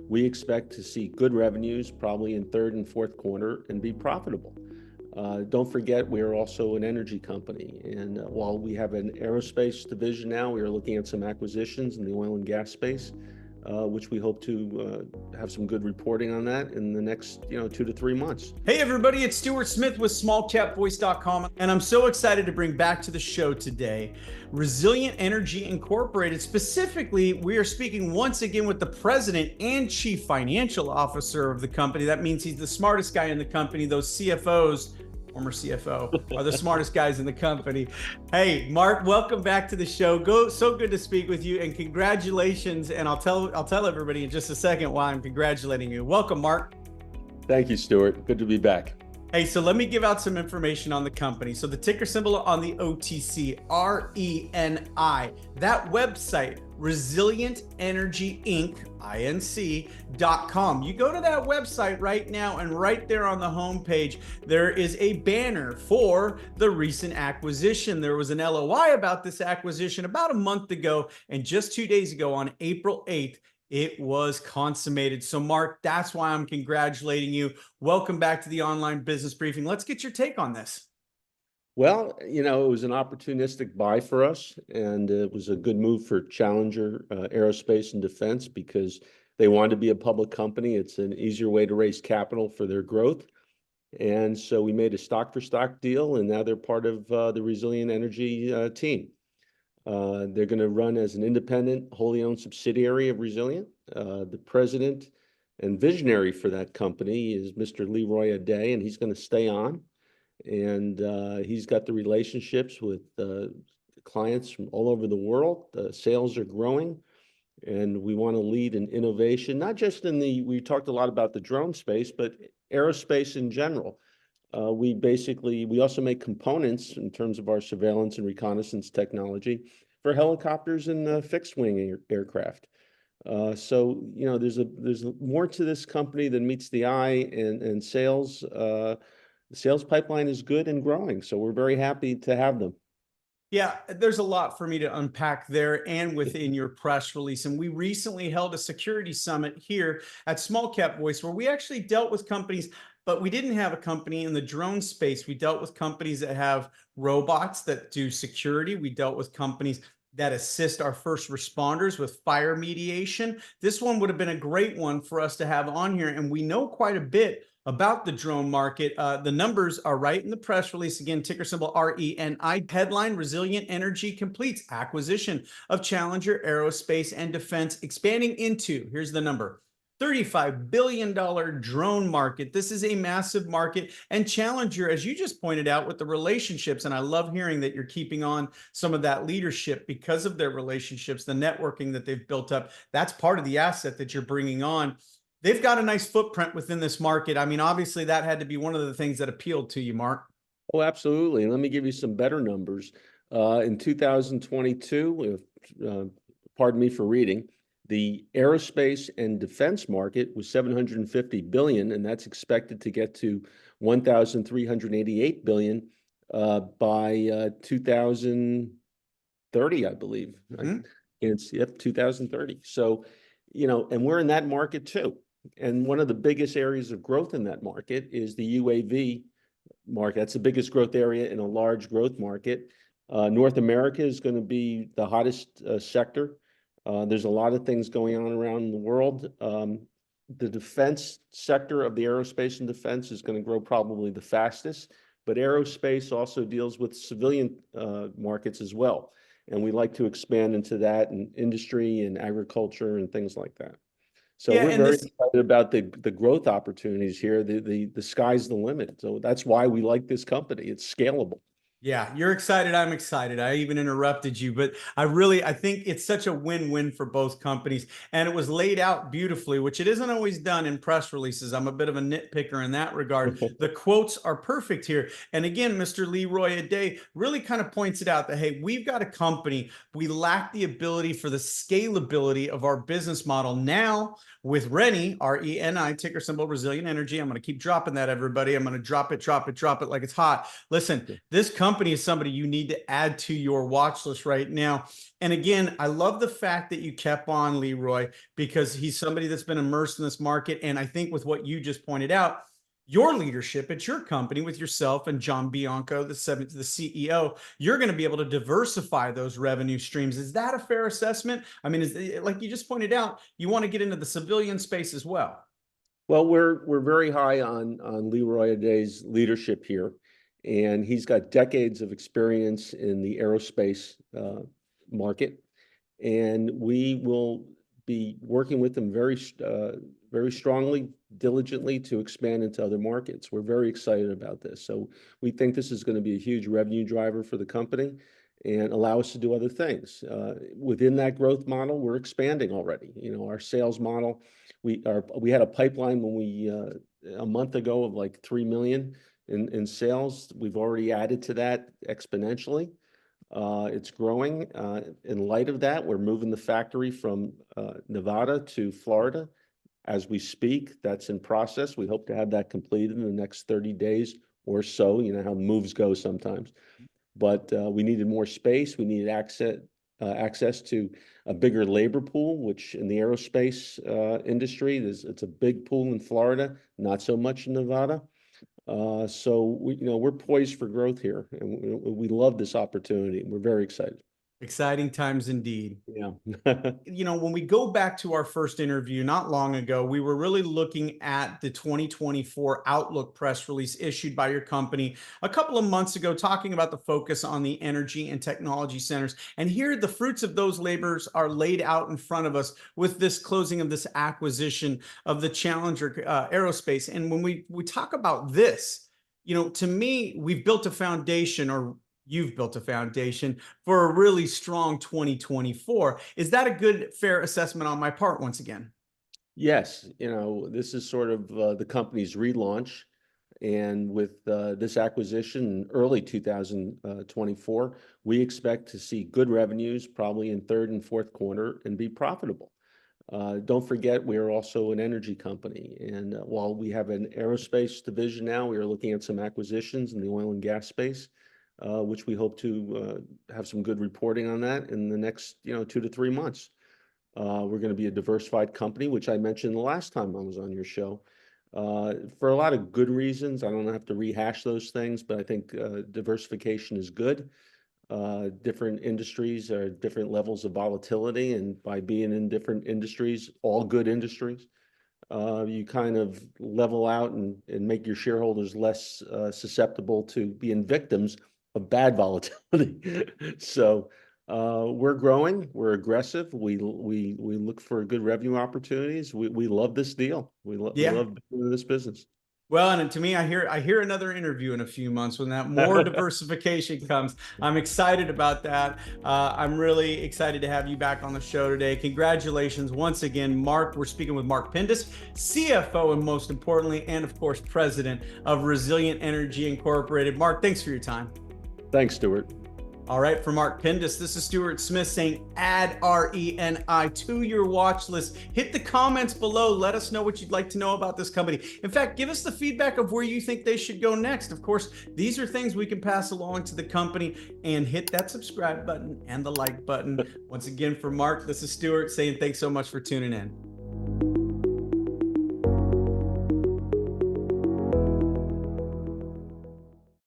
we expect to see good revenues probably in third and fourth quarter and be profitable. Don't forget, we're also an energy company. And while we have an aerospace division now, we are looking at some acquisitions in the oil and gas space, which we hope to have some good reporting on that in the next 2 to 3 months. Hey everybody, it's Stuart Smith with SmallCapVoice.com, and I'm so excited to bring back to the show today Resilient Energy Incorporated. Specifically, we are speaking once again with the president and chief financial officer of the company. That means he's the smartest guy in the company. Those CFOs, former CFO, are the smartest guys in the company. Hey, Mark, welcome back to the show. So good to speak with you, and congratulations. And I'll tell everybody in just a second why I'm congratulating you. Welcome, Mark. Thank you, Stuart. Good to be back. Hey, so let me give out some information on the company. So the ticker symbol on the OTC, RENI. That website, Resilient Energy Inc., INC.com. You go to that website right now, and right there on the homepage, there is a banner for the recent acquisition. There was an LOI about this acquisition about a month ago, and just 2 days ago on April 8th, it was consummated. So Mark, that's why I'm congratulating you. Welcome back to the online business briefing. Let's get your take on this. Well, it was an opportunistic buy for us, and it was a good move for Challenger Aerospace and Defense because they wanted to be a public company. It's an easier way to raise capital for their growth. And so we made a stock-for-stock deal, and now they're part of the Resilient Energy team. They're going to run as an independent, wholly owned subsidiary of Resilient. The president and visionary for that company is Mr. Leroy Aday, and he's going to stay on. And he's got the relationships with clients from all over the world. The sales are growing, and we want to lead in innovation, not just we talked a lot about the drone space, but aerospace in general. We also make components in terms of our surveillance and reconnaissance technology for helicopters and fixed wing aircraft. So there's more to this company than meets the eye, and sales. The sales pipeline is good and growing, so we're very happy to have them. Yeah, there's a lot for me to unpack there and within your press release. And we recently held a security summit here at SmallCapVoice where we actually dealt with companies, but we didn't have a company in the drone space. We dealt with companies that have robots that do security. We dealt with companies that assist our first responders with fire mediation. This one would have been a great one for us to have on here. And we know quite a bit about the drone market. The numbers are right in the press release. Again, ticker symbol RENI. Headline, Resilient Energy completes acquisition of Challenger Aerospace and Defense, expanding into, here's the number, $35 billion drone market. This is a massive market. And Challenger, as you just pointed out, with the relationships, and I love hearing that you're keeping on some of that leadership because of their relationships, the networking that they've built up. That's part of the asset that you're bringing on. They've got a nice footprint within this market. I mean, obviously, that had to be one of the things that appealed to you, Mark. Oh, absolutely. And let me give you some better numbers. In 2022, pardon me for reading, the aerospace and defense market was $750 billion, and that's expected to get to $1,388 billion by 2030, I believe. Mm-hmm. It's 2030. So, and we're in that market too. And one of the biggest areas of growth in that market is the UAV market. That's the biggest growth area in a large growth market. North America is going to be the hottest sector. There's a lot of things going on around the world. The defense sector of the aerospace and defense is going to grow probably the fastest, but aerospace also deals with civilian markets as well. And we like to expand into that in industry and agriculture and things like that. So we're very excited about the growth opportunities here. The sky's the limit. So that's why we like this company. It's scalable. Yeah, you're excited. I'm excited. I even interrupted you, but I think it's such a win-win for both companies. And it was laid out beautifully, which it isn't always done in press releases. I'm a bit of a nitpicker in that regard. The quotes are perfect here. And again, Mr. Leroy Aday really kind of points it out that, hey, we've got a company. We lack the ability for the scalability of our business model. Now, with RENI, R-E-N-I, ticker symbol Resilient Energy, I'm going to keep dropping that, everybody. I'm going to drop it like it's hot. Listen, this company company is somebody you need to add to your watch list right now. And again, I love the fact that you kept on Leroy, because he's somebody that's been immersed in this market. And I think with what you just pointed out, your leadership at your company with yourself and John Bianco, the CEO, you're going to be able to diversify those revenue streams. Is that a fair assessment? I mean, like you just pointed out, you want to get into the civilian space as well. Well, we're very high on Leroy Aday's leadership here, and he's got decades of experience in the aerospace market, and we will be working with him very strongly, diligently to expand into other markets. We're very excited about this. So we think this is going to be a huge revenue driver for the company and allow us to do other things. Within that growth model, we're expanding already. You know, our sales model, we had a pipeline when we a month ago of like 3 million in sales. We've already added to that exponentially. It's growing. In light of that, we're moving the factory from Nevada to Florida as we speak. That's in process. We hope to have that completed in the next 30 days or so. You know how moves go sometimes. But we needed more space. We needed access to a bigger labor pool, which in the aerospace industry, it's a big pool in Florida, not so much in Nevada. So we're poised for growth here, and we love this opportunity. We're very excited. Exciting times indeed. Yeah. When we go back to our first interview not long ago, we were really looking at the 2024 Outlook press release issued by your company a couple of months ago, talking about the focus on the energy and technology centers. And here, the fruits of those labors are laid out in front of us with this closing of this acquisition of the Challenger Aerospace. And when we talk about this, to me, we've built a foundation, or you've built a foundation for a really strong 2024. Is that a good, fair assessment on my part once again? Yes. This is sort of the company's relaunch. And with this acquisition in early 2024, we expect to see good revenues probably in third and fourth quarter and be profitable. Don't forget, we are also an energy company. And while we have an aerospace division now, we are looking at some acquisitions in the oil and gas space, which we hope to have some good reporting on that in the next 2 to 3 months. We're going to be a diversified company, which I mentioned the last time I was on your show, for a lot of good reasons. I don't have to rehash those things, but I think diversification is good. Different industries are different levels of volatility, and by being in different industries, all good industries, you kind of level out and make your shareholders less susceptible to being victims of bad volatility. So we're growing, we're aggressive. We look for good revenue opportunities. We love this deal. We love doing this business. Well, and to me, I hear another interview in a few months when that more diversification comes. I'm excited about that. I'm really excited to have you back on the show today. Congratulations once again, Marc. We're speaking with Marc Pindus, CFO, and most importantly, and of course, President of Resilient Energy Incorporated. Marc, thanks for your time. Thanks, Stuart. All right, for Marc Pindus, this is Stuart Smith saying add RENI to your watch list. Hit the comments below. Let us know what you'd like to know about this company. In fact, give us the feedback of where you think they should go next. Of course, these are things we can pass along to the company, and hit that subscribe button and the like button. Once again, for Marc, this is Stuart saying thanks so much for tuning in.